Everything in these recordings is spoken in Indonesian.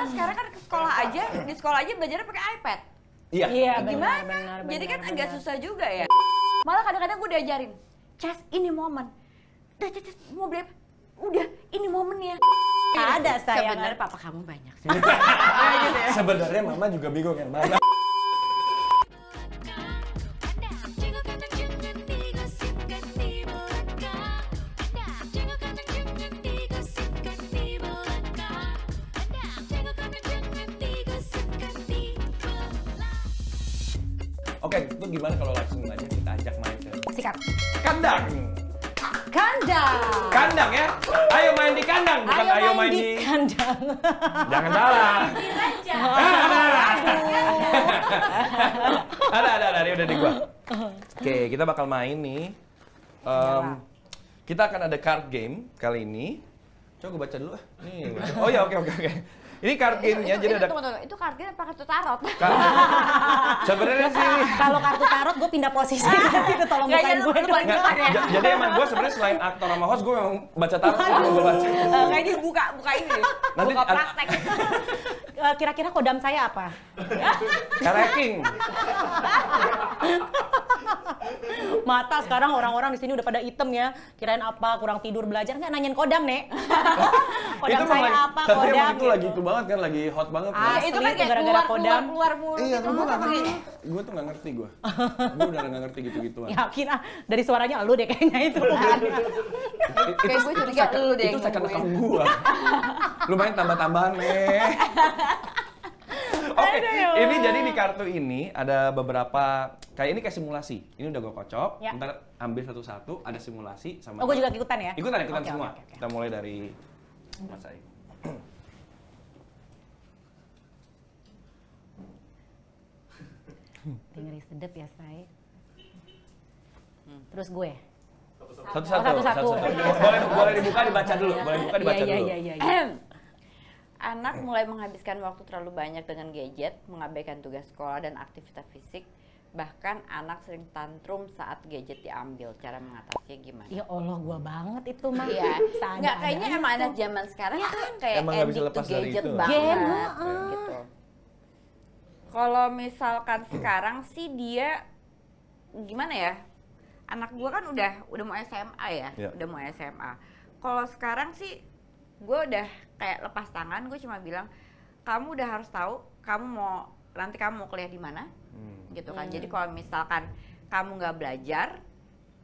Malah sekarang kan ke sekolah aja, di sekolah aja belajarnya pakai iPad. Iya. Gimana? Benar, Jadi kan benar. agak susah juga ya. Malah kadang-kadang gue diajarin, Ces, ini momen. Ces, mau beli apa? Udah, ini momennya. Ada sayang. Sebenarnya papa kamu banyak. Sebenarnya mama juga bingung yang mana. Oke, itu gimana kalau langsung aja kita ajak main ke Sikat. kandang? Kandang. Kandang ya? Ayo main di kandang, bukan ayo main di kandang. Jangan salah. Ada, ini udah di gua. Oke, kita bakal main nih. Kita akan ada card game kali ini. Coba gue baca dulu. Nih. Oh ya, oke. Ini card game-nya, jadi ada... Tunggu. Itu card game apa kartu tarot? Sebenarnya sih... Kalau kartu tarot gue pindah posisi. Itu tolong bukain gue. Jadi emang gue sebenarnya selain aktor sama host, gue memang baca tarot. Gue baca. Kayaknya buka ini. Nanti Buka praktek. Kira-kira kodam saya apa? Kareking. Mata sekarang orang-orang di sini udah pada hitam ya. Kirain apa, kurang tidur belajar, nggak nanyain kodam, Nek. Kodam saya apa, tapi kodam. emang itu lagi itu banget kan, lagi hot banget. Asli, Itu kan kayak gara-gara kodam. keluar mulu. Iya, gitu. tapi gue gak ngerti. Gue tuh gak ngerti gue. Gue udah gak ngerti gitu-gituan. Yakin dari suaranya lu deh kayaknya itu. Kayak gue curiga lu deh itu yang second nemuin. account gue. Lu main tambah-tambahan, Meh. Oke, ini jadi di kartu ini ada beberapa, kayak simulasi. Ini udah gue kocok, Ya. ntar ambil satu-satu, ada simulasi sama... Oh, gue juga ikutan ya? Ikutan Oke, semua. oke. Kita mulai dari Mas Aik. Ngeri sedep ya, Say. Terus gue. Satu-satu. Boleh dibuka, dibaca dulu. Boleh dibuka, dibaca dulu. Iya. Anak mulai menghabiskan waktu terlalu banyak dengan gadget, mengabaikan tugas sekolah dan aktivitas fisik. Bahkan anak sering tantrum saat gadget diambil. Cara mengatasinya gimana? Ya Allah, gua banget itu mah. Iya, Seada-ada nggak kayaknya itu. emang anak zaman sekarang tuh kayak Emang nggak bisa addict lepas to dari gadget itu. banget. Game, gitu. Kalau misalkan sekarang sih dia gimana ya? Anak gua kan udah mau SMA ya, Iya. udah mau SMA. Kalau sekarang sih gue udah kayak lepas tangan, gue cuma bilang kamu udah harus tahu nanti kamu mau kuliah di mana, gitu kan. Jadi kalau misalkan kamu nggak belajar,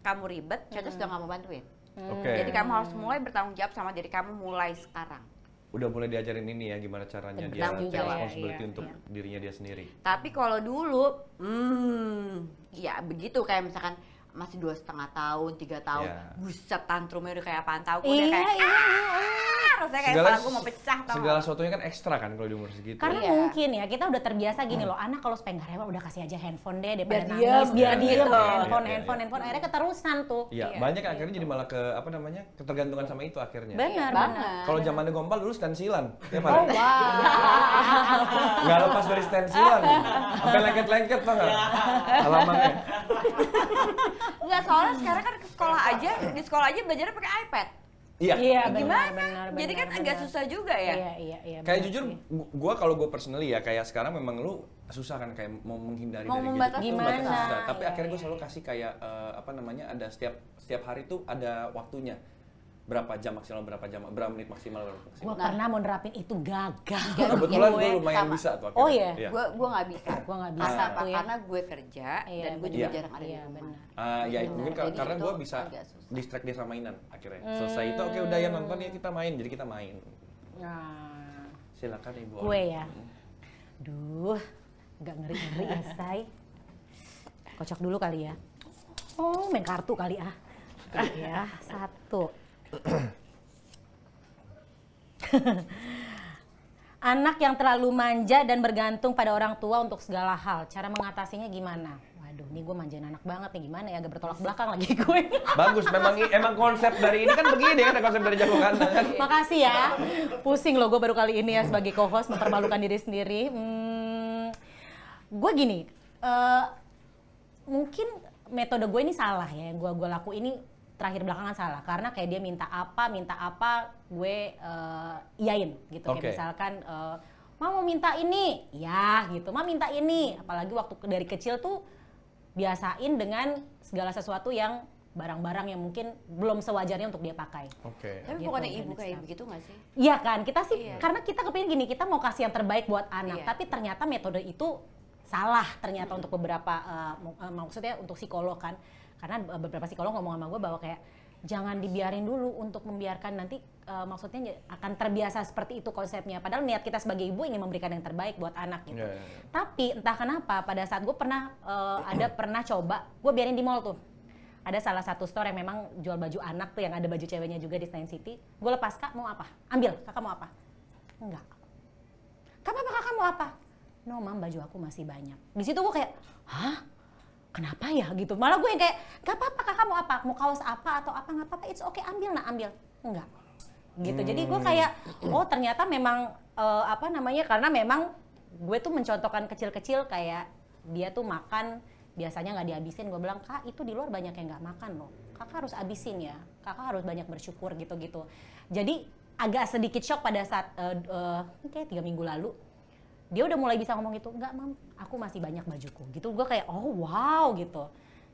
kamu ribet, Cetus udah nggak mau bantuin. Oke. Jadi kamu harus mulai bertanggung jawab sama diri kamu mulai sekarang. Udah mulai diajarin ini ya, gimana caranya dia Bertanggung take jawab. responsibility Iya. untuk dirinya dia sendiri. Tapi kalau dulu, ya begitu kayak misalkan masih 2,5 tahun, 3 tahun, Iya. buset tantrumnya udah kayak apaan tahu, udah kayak rasanya kayak kepala gue mau pecah tau segala nggak? sesuatunya kan ekstra kan kalau di umur segitu. Karena Iya. mungkin ya kita udah terbiasa gini loh, anak kalau supaya nggak rewel udah kasih aja handphone deh daripada Biar nangis, diem, biar gitu. diem, Iya. handphone, akhirnya keterusan tuh. Iya, banyak yang akhirnya jadi malah ketergantungan sama itu akhirnya. Benar, banget. benar. Kalau zamannya Gompal dulu stensilan, ya Pak? Oh wow. Nggak lepas dari stensilan, sampai lengket-lengket tau nggak? Halamannya. Enggak, soalnya sekarang kan ke sekolah aja, di sekolah aja belajarnya pakai iPad. Iya. Iya, Gimana? benar. Jadi kan agak susah juga ya. Iya. Kayak benar jujur, sih. kalau gue personally ya, kayak sekarang memang lu susah kan kayak mau menghindari Mau dari membatasi gitu. gimana? Susah. Tapi Iya, akhirnya gue iya. selalu kasih kayak ada setiap hari tuh ada waktunya. Berapa jam maksimal, berapa menit maksimal, Gua pernah mau nerapin itu gagal. Kebetulan gue gue lumayan sama. bisa tuh akhirnya. Oh, iya? Gue nggak bisa. Gua nggak Karena bisa apa? tuh ya. Karena gue kerja Iya, dan gue juga benar. jarang ada di Iya, rumah. benar. Ya Benar. mungkin Jadi karena itu gue bisa agak susah. distract dia sama mainan akhirnya. Selesai itu oke udah ya nonton ya kita main, jadi kita main. Nah, Silakan Ibu. gue ya. Duh, nggak ngeri-ngeri ya, Say. Kocok dulu kali ya. Oh, main kartu kali ah. Tuh ya, 1. Anak yang terlalu manja dan bergantung pada orang tua untuk segala hal. Cara mengatasinya gimana? Waduh, nih gue manjain anak banget nih, gimana ya? Agak bertolak belakang lagi gue. Bagus, emang konsep dari ini kan begini kan, konsep dari Jago Kandang kan. Makasih ya. Pusing loh gue baru kali ini ya sebagai co-host mempermalukan diri sendiri. Gue gini, mungkin metode gue ini salah ya. Yang gue laku ini terakhir belakangan salah. Karena kayak dia minta apa gue iyain gitu. Oke. Kayak misalkan Ma mau minta ini, ya gitu. Ma minta ini, apalagi waktu dari kecil tuh biasain dengan segala sesuatu yang barang-barang yang mungkin belum sewajarnya untuk dia pakai. Oke. Tapi Gitu, bukannya dan ibu kayak stuff. begitu nggak sih? Iya kan, kita sih Iya. karena kita kepingin gini, kita mau kasih yang terbaik buat anak, Iya. tapi ternyata metode itu salah ternyata untuk beberapa maksudnya untuk psikolog kan, karena beberapa psikolog ngomong sama gue bahwa kayak jangan dibiarin dulu untuk membiarkan nanti maksudnya akan terbiasa seperti itu konsepnya. Padahal niat kita sebagai ibu ingin memberikan yang terbaik buat anak gitu. Iya, iya, iya. Tapi entah kenapa pada saat gue pernah pernah coba, gue biarin di mall tuh. Ada salah satu store yang memang jual baju anak tuh yang ada baju ceweknya juga di Senayan City. Gue lepas, Kak mau apa? Ambil, Kakak mau apa? Enggak. Kak apa Kakak mau apa? No mam, baju aku masih banyak. Di situ gue kayak, hah? Kenapa ya gitu? Malah gue yang kayak, gak apa-apa Kakak mau apa? Mau kaos apa atau apa? Gak apa-apa, it's okay, ambil nak, ambil. Enggak. Gitu, jadi gue kayak, oh ternyata memang karena memang gue tuh mencontohkan kecil-kecil kayak dia tuh makan biasanya nggak dihabisin, gue bilang Kak itu di luar banyak yang nggak makan loh, Kakak harus habisin ya, Kakak harus banyak bersyukur gitu-gitu. Jadi agak sedikit shock pada saat kayak 3 minggu lalu dia udah mulai bisa ngomong gitu, nggak mam, aku masih banyak bajuku gitu. Gue kayak oh wow gitu.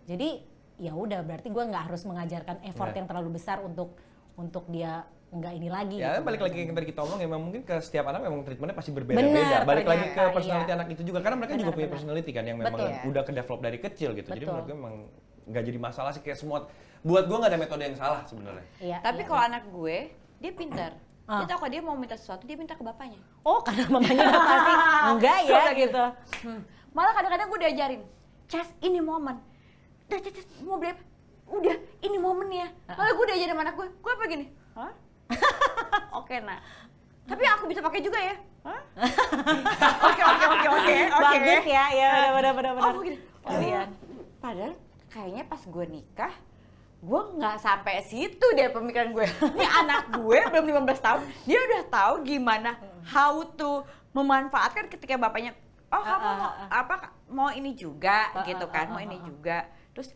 Jadi ya udah berarti gue nggak harus mengajarkan effort yang terlalu besar untuk dia nggak ini lagi. Ya gitu. balik lagi yang tadi kita omong, memang mungkin ke setiap anak memang treatmentnya pasti Benar, berbeda-beda. Balik lagi ke ternyata, personality iya. anak itu juga, karena mereka juga Benar, punya benar. personality kan yang memang Betul. udah ke-develop dari kecil gitu. Jadi Betul. menurut gue memang nggak jadi masalah sih, kayak semua. Buat gue nggak ada metode yang salah sebenarnya. Iya, Tapi iya, kalau iya. anak gue, dia pintar. Dia tahu kalau dia mau minta sesuatu, dia minta ke bapaknya. Oh karena mamanya udah pasti enggak ya Udah gitu. Malah kadang-kadang gue diajarin, Cas, ini momen. Cas, mau beli apa? Udah, ini momennya. Malah gue diajarin sama anak gue apa gini? Hah? Oke, nak. Tapi aku bisa pakai juga ya? Hah? Oke. Bagus ya, ya benar. Oh, begini. Oh iya. Padahal kayaknya pas gue nikah, gue nggak sampai situ deh pemikiran gue. Ini anak gue belum 15 tahun, dia udah tahu gimana how to memanfaatkan ketika bapaknya, oh kamu mau apa? Mau ini juga gitu kan, mau ini juga. Terus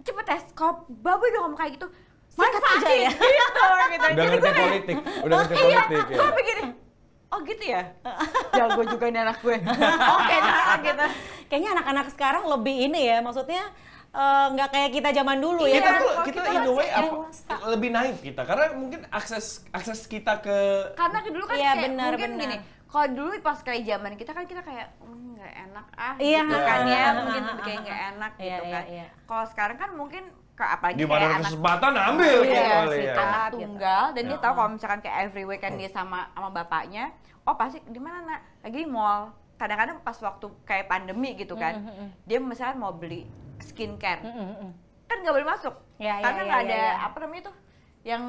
cepet tes, kalau bapak udah ngomong kayak gitu, manfaatin aja ya. gitu. Udah ngerti politik, udah ngerti politik ya. Gue begini, oh gitu ya? Jago juga ini anak gue. Oke, nah gitu. Kayaknya anak-anak sekarang lebih ini ya, maksudnya nggak kayak kita zaman dulu ya. Kita Iya, tuh kalau kita kita in a way masih apa, lebih naif kita, karena mungkin akses kita ke Karena dulu kan Iya, kayak benar, mungkin benar. gini, kalau dulu pas kayak zaman kita kan kita kayak nggak enak Iya. gitu kan ya, Iya. mungkin kayak nggak enak Iya, gitu iya, kan. iya. Kalau sekarang kan mungkin apalagi di mana kayak ada anak kesempatan ambil iya, gitu kali sih, ya. anak gitu. tunggal dan dia Ya. tahu kalau misalkan kayak every weekend dia sama bapaknya, oh pasti di mana nak? Lagi di mall. Kadang-kadang pas waktu kayak pandemi gitu kan, dia misalkan mau beli skincare, kan nggak boleh masuk, Ya, ya, karena ya, nggak ya, ada ya. apa namanya tuh, yang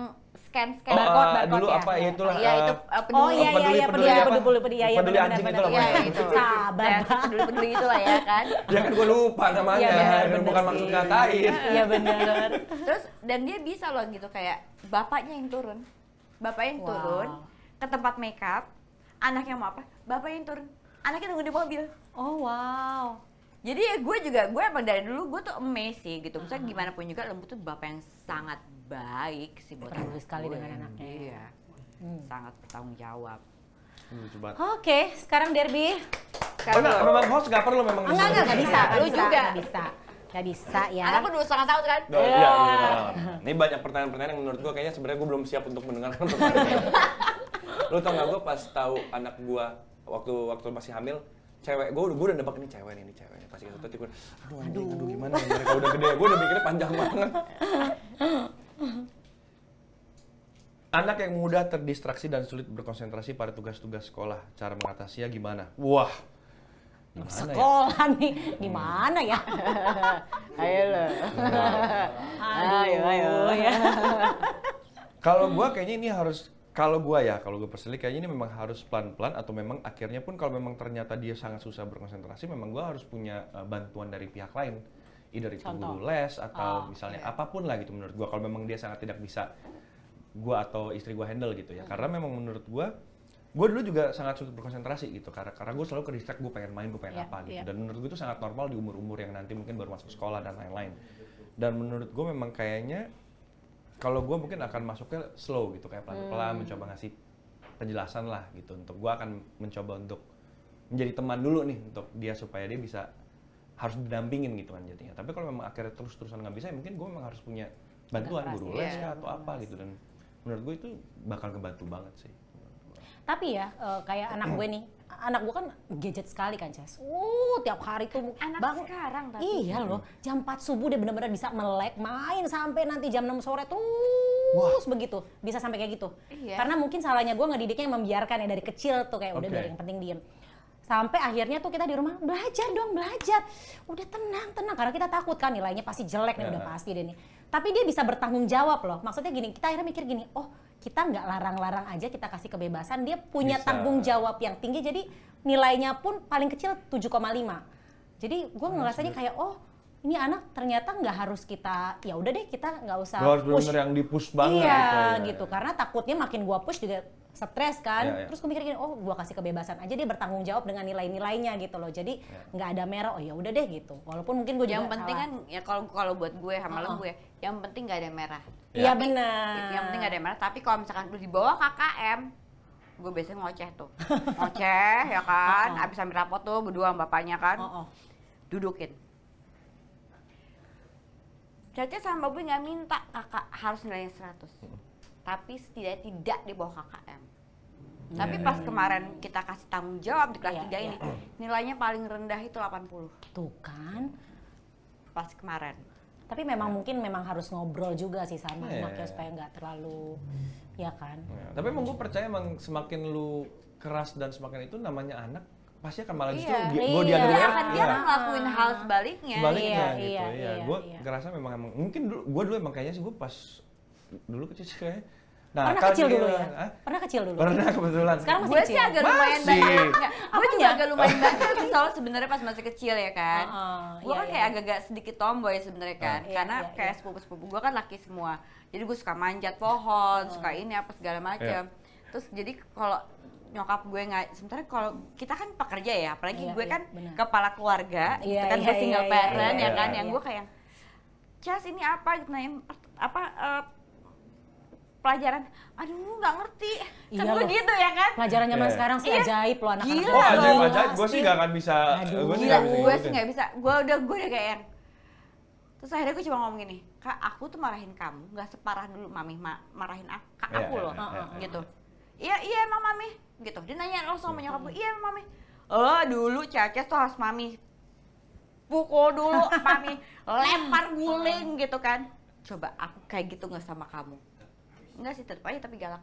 scan Oh, barcode dulu ya. apa ya itulah. Iya itu Oh iya peduli, iya peduli peduli apa? peduli iya Peduli benar anjing benar. itulah Iya pokoknya. itu. Sabar. Ya, peduli itu lah ya kan. Ya kan gue lupa namanya, Iya, benar, dan benar bukan sih. maksud ngatain. Iya benar. Terus dan dia bisa loh gitu kayak bapaknya yang turun, bapaknya yang Wow. turun ke tempat makeup, anaknya mau apa, bapaknya yang turun, anaknya tunggu di mobil. Oh wow. Jadi ya gue emang dari dulu gue tuh amazed sih gitu. Misalnya gimana pun juga Lembu tuh bapak yang sangat baik sih buat Peduli sekali gue. dengan anaknya. Iya, sangat bertanggung jawab. Coba. Oke, sekarang Derby. Oh, enggak, memang host nggak perlu memang. Enggak bisa. Lu Nggak bisa, juga. nggak bisa ya. Anakku 2,5 tahun kan? Iya. Ini banyak pertanyaan-pertanyaan yang menurut gue kayaknya sebenarnya gue belum siap untuk mendengarkan pertanyaan. Lu tau nggak, gue pas tahu anak gue waktu masih hamil, cewek, gue udah nebak ini cewek nih pas kita tuh gue, aduh gimana ya, mereka udah gede, gue udah mikirnya panjang banget. Anak yang mudah terdistraksi dan sulit berkonsentrasi pada tugas-tugas sekolah, cara mengatasinya gimana? Wah, gimana ya? Sekolah nih, gimana ya? Ayo lo. Ayo. ya. Kalau gue kayaknya ini harus, kalau gue personally kayaknya ini memang harus pelan-pelan, atau memang akhirnya pun kalau memang ternyata dia sangat susah berkonsentrasi, memang gue harus punya bantuan dari pihak lain, either itu Contoh? guru les atau misalnya iya. apapun lah gitu menurut gue, kalau memang dia sangat tidak bisa gue atau istri gue handle gitu ya, karena memang menurut gue dulu juga sangat sulit berkonsentrasi gitu, karena gue selalu ke distract, gue pengen main, gue pengen Iya, apa gitu, iya. dan menurut gue itu sangat normal di umur-umur yang nanti mungkin baru masuk sekolah dan lain-lain. Dan menurut gue memang kayaknya kalau gue mungkin akan masuknya slow gitu, kayak pelan-pelan mencoba ngasih penjelasan lah gitu. Untuk gue akan mencoba untuk menjadi teman dulu nih untuk dia supaya dia bisa harus didampingin gitu kan jadinya. Tapi kalau memang akhirnya terus-terusan nggak bisa, ya mungkin gue memang harus punya bantuan guru les atau apa gitu. Dan menurut gue itu bakal ngebantu banget sih. Tapi ya kayak anak gue nih, anak gue kan gadget sekali kan, Ces. Tiap hari tuh Anak sekarang tapi. Iya loh, jam 4 subuh dia benar-benar bisa melek, main sampai nanti jam 6 sore terus begitu. Bisa sampai kayak gitu. Iya. Karena mungkin salahnya gue ngedidiknya yang membiarkan ya dari kecil tuh kayak udah biar yang penting diem. Sampai akhirnya tuh kita di rumah belajar dong, belajar. Udah tenang, karena kita takut kan nilainya pasti jelek nih, udah pasti deh nih. Tapi dia bisa bertanggung jawab loh. Maksudnya gini, kita akhirnya mikir gini, oh kita nggak larang-larang aja, kita kasih kebebasan. Dia punya tanggung jawab yang tinggi, jadi nilainya pun paling kecil 7,5. Jadi gue ngerasanya kayak, oh ini anak ternyata nggak harus kita, ya udah deh kita nggak usah harus push. bener-bener yang di-push banget Gitu. Karena takutnya makin gue push juga stres kan. Iya. Terus gue mikir gini, oh gue kasih kebebasan aja, dia bertanggung jawab dengan nilai-nilainya gitu loh. Jadi nggak ada merah, oh ya udah deh gitu. Walaupun mungkin gue juga Yang penting kan ya kalau buat gue sama lo gue, yang penting nggak ada merah. Iya benar. Yang penting nggak ada merah. Tapi kalau misalkan lu di bawah KKM, gue biasanya ngoceh tuh, ngoceh ya kan. Abis ambil rapot tuh berdua sama bapaknya kan, dudukin. Caca sama Bobi nggak minta kakak harus nilainya 100, tapi setidaknya tidak di bawah KKM. Tapi pas kemarin kita kasih tanggung jawab di kelas 3 ini, nilainya paling rendah itu 80. Tuh kan. Pas kemarin. Tapi memang mungkin harus ngobrol juga sih sama anaknya supaya nggak terlalu, ya kan. Tapi emang gue percaya emang semakin lu keras dan semakin itu namanya anak pasti akan malah justru Iya. gue diadu Dia merah. akan ngelakuin hal sebaliknya. Sebaliknya gitu. Iya, Iya. Gue ngerasa memang mungkin gue dulu emang kayaknya sih gue pas dulu kecil sih kayaknya. Nah, Pernah kecil dulu ya? Pernah kecil dulu? Pernah kebetulan. Sekarang masih Gue kecil? sih agak lumayan Masih. banyak. Gue juga agak lumayan banyak sih soal sebenarnya pas masih kecil ya kan. Gue kan kayak agak-agak sedikit tomboy sebenarnya kan. Karena kayak sepupu-sepupu gue kan laki semua. Jadi gue suka manjat pohon, suka ini apa segala macam. Terus jadi kalau nyokap gue nggak, sementara kalau kita kan pekerja ya, apalagi gue kan kepala keluarga, kan gue single parent ya kan, yang gue kayak, Cas ini apa gitu, nanya apa pelajaran, aduh nggak ngerti, kan gue gitu ya kan. Pelajaran zaman sekarang sih ajaib loh anak-anak. Gila Oh loh. ajaib, gue sih nggak akan bisa. Gue sih nggak bisa, gue udah kayak yang. Terus akhirnya gue cuma ngomong gini, Kak aku tuh marahin kamu, nggak separah dulu mami marahin aku loh, gitu. Iya emang mami, gitu. Dia nanya langsung sama nyokap gue, iya emang mami. Dulu Caca tuh harus mami pukul dulu, mami lempar guling gitu kan. Coba aku kayak gitu nggak sama kamu. Enggak sih, tetep aja tapi galak.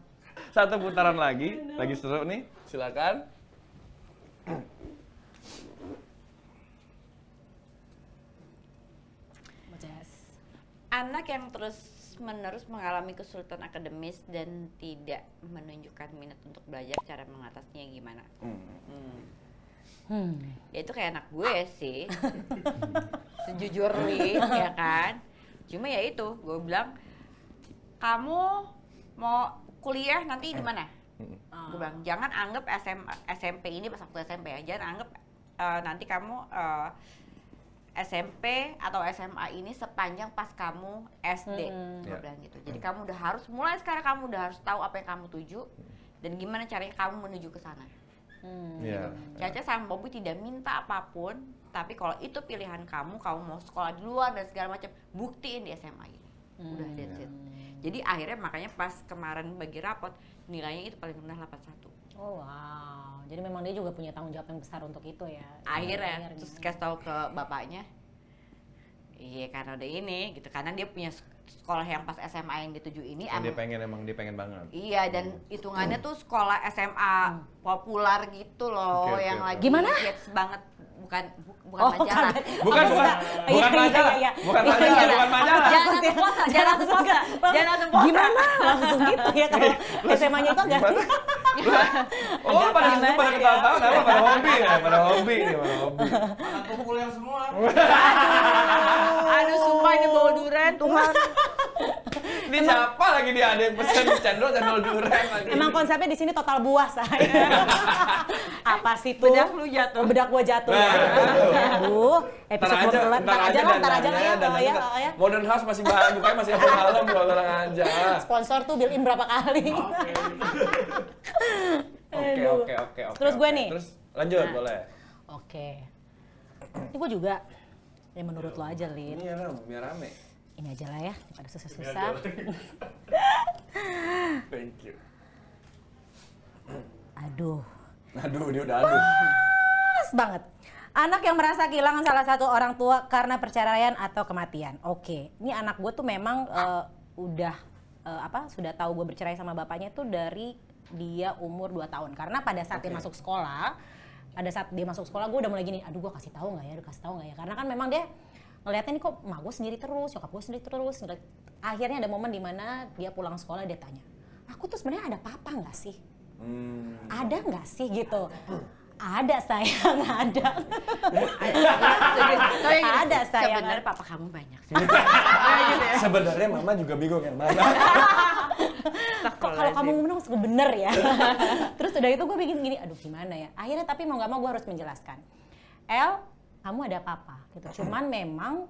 Satu putaran lagi seru nih, silakan. Anak yang terus-menerus mengalami kesulitan akademis dan tidak menunjukkan minat untuk belajar, cara mengatasinya gimana? Ya itu kayak anak gue sih, sejujurnya ya kan. Cuma ya itu, gue bilang, kamu mau kuliah nanti di mana? Gue bilang, jangan anggap SMP ini pas waktu SMP ya, jangan anggap nanti kamu SMP atau SMA ini sepanjang pas kamu SD, gue bilang gitu. Jadi kamu udah harus, mulai sekarang kamu udah harus tahu apa yang kamu tuju dan gimana caranya kamu menuju ke sana. Caca sama Bobi tidak minta apapun, tapi kalau itu pilihan kamu mau sekolah di luar dan segala macam, buktiin di SMA ini. Udah that's it. Jadi akhirnya makanya pas kemarin bagi rapot, nilainya itu paling rendah 81. Oh wow, jadi memang dia juga punya tanggung jawab yang besar untuk itu ya. Akhirnya terus kasih tahu ke bapaknya, iya karena udah ini gitu, karena dia punya sekolah yang pas SMA yang dituju ini. Dia pengen banget. Iya, dan hitungannya tuh sekolah SMA populer gitu loh, yang lagi gimana? hits banget. Bukan majalah. Bukan majalah. Jangan langsung posa. Gimana? Langsung gitu ya kalau SMA-nya itu agak. Oh, pada ketawa-tawa, pada hobi. Makan kumpul yang semua. Aduh, sumpah ini bau durian, Tuhan. Ini siapa lagi dia, ada yang pesen cendol durian lagi. Emang konsepnya di sini total buah saya. Apa sih tuh? Bedak lu jatuh. Oh, bedak gua jatuh. Nah, Aduh, episode belum kelar. Ntar aja lah dananya. ya. Modern House masih bukanya masih ada malam, kalau orang aja. Sponsor tuh bill in berapa kali. Oke. Terus gue nih. Terus lanjut boleh. Oke. Ini gue juga. Ya menurut lo aja, Lin. Ini ya biar rame. Ini aja lah ya, daripada susah-susah. Thank you. Aduh. Aduh, dia udah aduh. Pas banget. Anak yang merasa kehilangan salah satu orang tua karena perceraian atau kematian. Oke, ini anak gue tuh memang sudah tahu gue bercerai sama bapaknya tuh dari dia umur 2 tahun. Karena pada saat dia masuk sekolah, gue udah mulai gini, aduh gue kasih tahu nggak ya? Karena kan memang dia ngeliatnya nih kok emak gue sendiri terus, nyokap gue sendiri terus. Akhirnya ada momen dimana dia pulang sekolah, dia tanya, aku tuh sebenarnya ada papa nggak sih? Ada nggak sih gitu? Ada sayang, ada. Ada sayang. Sebenarnya papa kamu banyak. Sebenarnya mama juga bingung yang mana. Kalau kamu ngomong bener ya. Terus udah itu gue bikin gini, aduh gimana ya. Akhirnya tapi mau nggak mau gue harus menjelaskan. El, kamu ada papa gitu. Cuman memang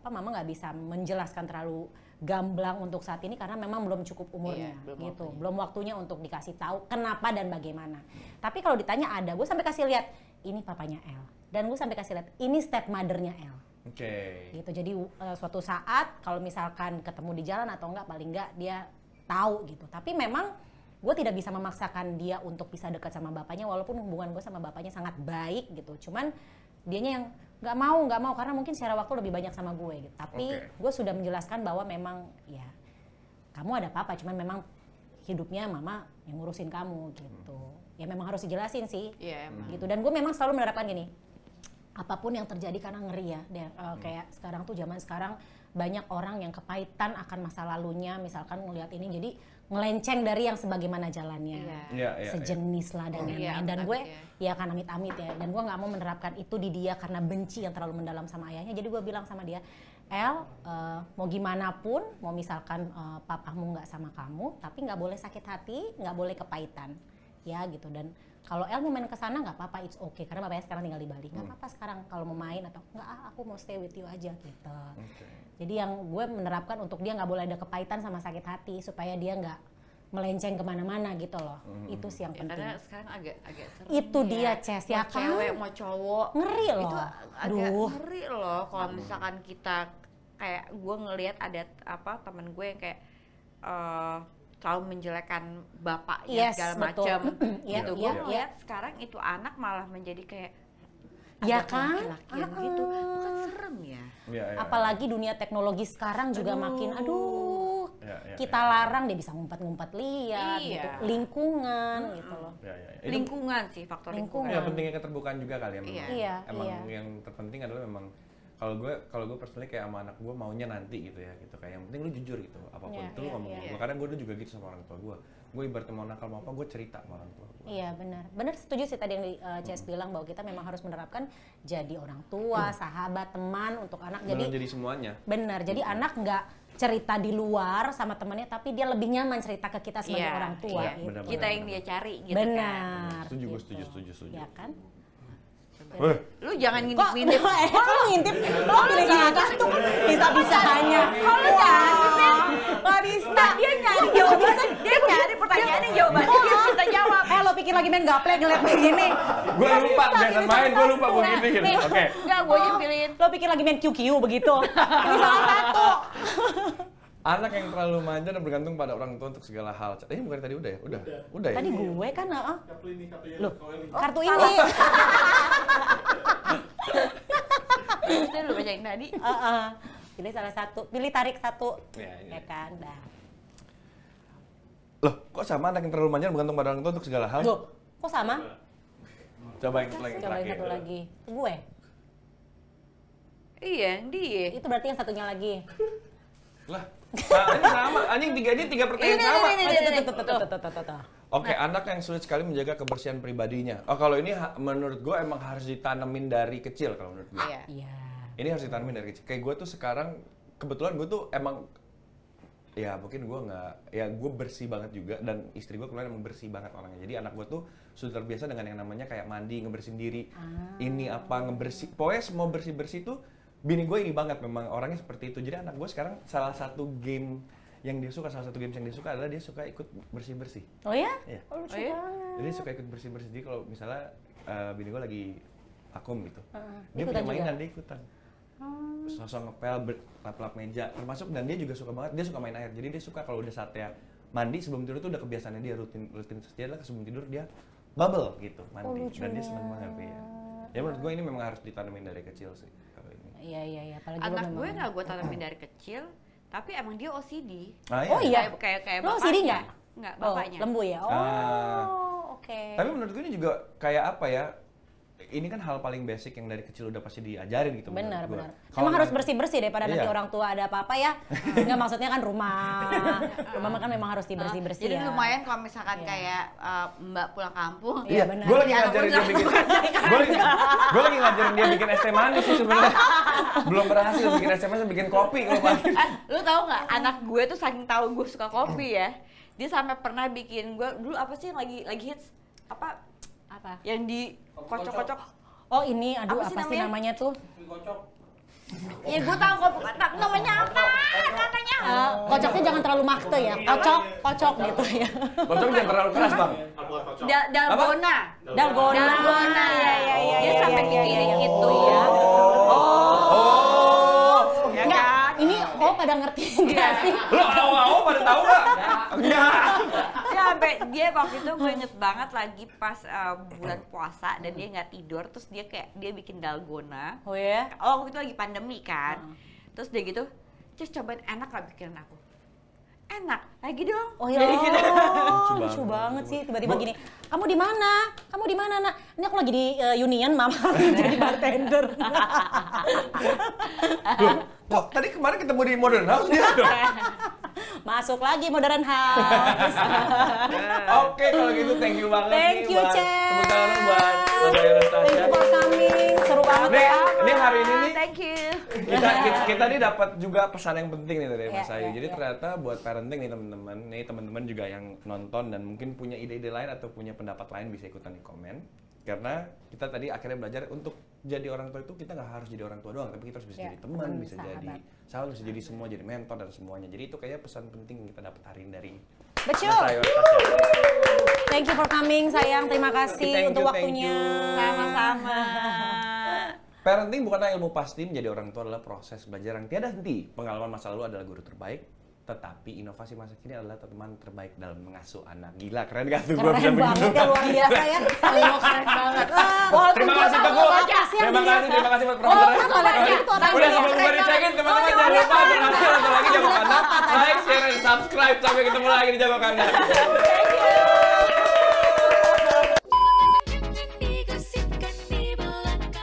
mama nggak bisa menjelaskan terlalu gamblang untuk saat ini karena memang belum cukup umurnya gitu. Belum waktunya untuk dikasih tahu kenapa dan bagaimana. Tapi kalau ditanya ada, gue sampai kasih lihat ini papanya El dan gue sampai kasih lihat ini stepmothernya El. Oke. Gitu. Jadi suatu saat kalau misalkan ketemu di jalan atau enggak paling enggak dia tahu gitu. Tapi memang gue tidak bisa memaksakan dia untuk bisa dekat sama bapaknya walaupun hubungan gue sama bapaknya sangat baik gitu. Cuman dianya yang nggak mau karena mungkin secara waktu lebih banyak sama gue gitu. Tapi gue sudah menjelaskan bahwa memang ya kamu ada papa, cuman memang hidupnya mama yang ngurusin kamu gitu. Ya memang harus dijelasin sih. Gitu. Dan gue memang selalu menerapkan gini, apapun yang terjadi karena ngeri ya. Kayak sekarang tuh zaman sekarang banyak orang yang kepahitan akan masa lalunya, misalkan ngelihat ini jadi ngelenceng dari yang sebagaimana jalannya, sejenis lah dan lain-lain. Dan gue ya kan amit-amit ya, dan gue nggak mau menerapkan itu di dia karena benci yang terlalu mendalam sama ayahnya. Jadi gue bilang sama dia, El, mau gimana pun, mau misalkan papamu nggak sama kamu, tapi nggak boleh sakit hati, nggak boleh kepahitan, ya gitu. Dan kalau El mau main ke sana nggak apa-apa, it's okay, karena bapaknya sekarang tinggal di Bali. Nggak apa-apa sekarang kalau mau main atau nggak, aku mau stay with you aja gitu. Jadi yang gue menerapkan untuk dia nggak boleh ada kepahitan sama sakit hati supaya dia nggak melenceng kemana-mana gitu loh. Itu sih yang penting. Karena sekarang agak serem. Itu dia Ces ya kan. Cewek mau cowok. Ngeri loh. Itu agak ngeri loh kalau misalkan kita kayak gue ngelihat ada temen gue yang kayak selalu menjelekkan bapaknya segala macam gitu. Gue ngeliat sekarang itu anak malah menjadi kayak ya kan? laki-lakian gitu. Bukan serem ya? Apalagi dunia teknologi sekarang juga makin kita larang dia bisa ngumpet-ngumpet lihat gitu. Lingkungan gitu loh. Lingkungan sih, faktor lingkungan. Ya pentingnya keterbukaan juga kali ya. Emang yang terpenting adalah memang kalau gue personally kayak sama anak gue maunya nanti gitu ya gitu, kayak yang penting lu jujur gitu apapun itu lu ngomong gue. Karena gue dulu juga gitu sama orang tua gue ibaratnya mau nakal mau apa gue cerita sama orang tua gue. Iya benar setuju sih tadi yang Ces bilang bahwa kita memang harus menerapkan jadi orang tua, sahabat, teman untuk anak. Jadi semuanya benar, jadi anak nggak cerita di luar sama temannya tapi dia lebih nyaman cerita ke kita sebagai orang tua gitu. Benar, kita yang dia cari gitu benar. Setuju gue setuju ya kan. Lu jangan ngintip-ngintip. Kok lu ngintip? Lu pilih satu. Bisa-bisanya. Kalau nggak bisa. Dia nyari jawabannya. Dia nyari pertanyaannya jawabannya. Dia bisa jawab. Lo pikir lagi main gaple ngeliat begini. Gue lupa jangan main. Gue lupa gue gituin. Oke. Enggak, gue nyempilin. Lo pikir lagi main QQ begitu. Ini salah satu. Anak yang terlalu manja dan bergantung pada orang tua untuk segala hal. Bukan tadi udah ya? Udah ya? Tadi gue kan, Loh, kartu ini. Itu lu bacain tadi. Pilih salah satu, pilih tarik satu. Ya kan, dah. Loh, kok sama anak yang terlalu manja dan bergantung pada orang tua untuk segala hal? Loh, kok sama? Coba yang satu lagi. Gue. Iya, dia. Itu berarti yang satunya lagi. Lah, ini sama. Anjing tiga pertanyaan sama. Oke, anak yang sulit sekali menjaga kebersihan pribadinya. Oh, kalau ini menurut gue emang harus ditanemin dari kecil kalau menurut gue. Iya. Ini harus ditanemin dari kecil. Kayak gue tuh sekarang, kebetulan gue tuh emang Ya mungkin gue nggak, ya gue bersih banget juga dan istri gue kebetulan emang bersih banget orangnya. Jadi anak gue tuh sudah terbiasa dengan yang namanya kayak mandi, ngebersihin diri, ini apa ngebersih, pokoknya semua bersih tuh bini gue ini banget memang orangnya seperti itu. Jadi anak gue sekarang salah satu games yang dia suka adalah dia suka ikut bersih. Oh ya? Iya. Oh, lucu Oh ya? banget. Jadi suka ikut bersih. Jadi kalau misalnya bini gue lagi vakum gitu, dia Ikutan punya mainan juga? dia ikutan. Sosok ngepel, lap-lap meja, termasuk dan dia juga suka banget, dia suka main air. Jadi dia suka kalau udah saatnya mandi sebelum tidur tuh udah kebiasaannya dia rutin dia adalah sebelum tidur dia bubble gitu mandi dan dia seneng banget ya. Ya menurut gue ini memang harus ditanamin dari kecil sih kalau ini. Iya, apalagi Anak lo gue memang. nggak gue tanamin dari kecil, tapi emang dia OCD. Oh iya? Kayak Lo bapaknya. OCD nggak? Nggak, Oh, bapaknya. lembu ya? Oh, Ah. oke. Tapi menurut gue ini juga kayak apa ya? Ini kan hal paling basic yang dari kecil udah pasti diajarin gitu. Benar. Kalau Emang harus nanti- bersih-bersih daripada nanti Iya. orang tua ada apa-apa ya. Enggak, maksudnya kan rumah kan memang harus dibersih-bersih Jadi ya. lumayan kalau misalkan Iya. kayak Mbak pulang kampung. Iya, benar. Gue lagi Jadi anak ngajarin gue dia bikin, gue lagi ngajarin dia bikin es teh manis sih sebenarnya. Belum berhasil bikin es teh manis, bikin kopi kalau pagi. Lu tahu nggak, anak gue tuh saking tahu gue suka kopi ya, dia sampai pernah bikin gue dulu apa sih yang lagi hits apa yang di kocok-kocok. Oh ini, aduh Apa sih apa sih namanya tuh? Kocok. Ya gue tahu kok, bukan namanya apa namanya. Kocoknya jangan terlalu makte ya, kocok gitu ya. Kocok jangan terlalu keras bang. Dalgona. Dalgona, ya. Dia sampai iya, bikin iya. itu. Iya. Ya Enggak, kan? ini pada ngerti enggak sih? Lo awal pada tahu nggak? Enggak. Ya sampai dia waktu itu gue inget banget lagi pas bulan puasa dan dia nggak tidur, terus dia bikin dalgona. Oh ya? Oh waktu itu lagi pandemi kan. Terus dia gitu, "Cus cobain, enak gak bikinan aku?" Enak, lagi dong. Oh ya, Jadi gitu. lucu banget sih tiba-tiba gini. Kamu di mana? Kamu di mana, Nak? Ini aku lagi di Union, Mama. Jadi bartender. Loh, tadi kemarin ketemu di Modern House dia. Masuk lagi Modern House. Oke, kalau gitu thank you banget Thank nih you, buat Cez. tepuk tangan dong buat Mas Ayu Anastasia. Thank you for coming. Seru banget Nih, ya. ini hari ini nih Thank you. kita nih dapat juga pesan yang penting nih dari Mas Iya, Ayu. iya, Jadi iya. ternyata buat parenting nih teman-teman juga yang nonton dan mungkin punya ide-ide lain atau punya pendapat lain bisa ikutan di komen. Karena kita tadi akhirnya belajar untuk jadi orang tua itu kita nggak harus jadi orang tua doang, tapi kita harus bisa Iya, jadi teman, teman, bisa sahabat. jadi sahabat, bisa jadi semua, jadi mentor dan semuanya. Jadi itu kayaknya pesan penting yang kita dapat hari ini dari Betul. Mas Ayu Anastasia. Thank you for coming, sayang. Terima kasih Thank untuk you, waktunya. Sama-sama. Parenting bukanlah ilmu pasti, menjadi orang tua adalah proses belajar yang tiada henti. Pengalaman masa lalu adalah guru terbaik, tetapi inovasi masa kini adalah teman terbaik dalam mengasuh anak. Gila, keren gak tuh? Gua bisa Keren banget begitu. ya, luar biasa ya. Keren banget. Terima kasih Teguh. Terima kasih buat promotornya. Udah sebelum gue dicekin, teman-teman jangan lupa berhasil atau lagi jago kanan, like, share, dan subscribe. Sampai ketemu lagi di jago kanan.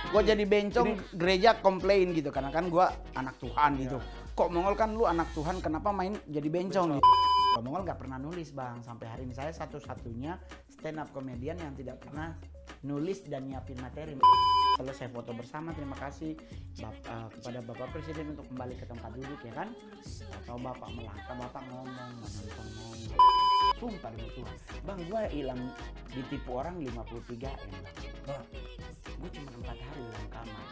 Gue jadi bencong gereja komplain gitu karena kan gue anak Tuhan gitu. Kok Mongol kan lu anak Tuhan kenapa main jadi bencong gitu. Pak Mongol nggak pernah nulis bang, sampai hari ini saya satu-satunya stand up komedian yang tidak pernah nulis dan nyiapin materi. Selesai foto bersama, terima kasih kepada Bapak Presiden untuk kembali ke tempat duduk ya kan. Atau Bapak melangkah, Bapak ngomong, menonton ngomong. Sumpah demi Tuhan, bang gue hilang ditipu orang 53 M bang. Gue cuma 4 hari ulang kamar.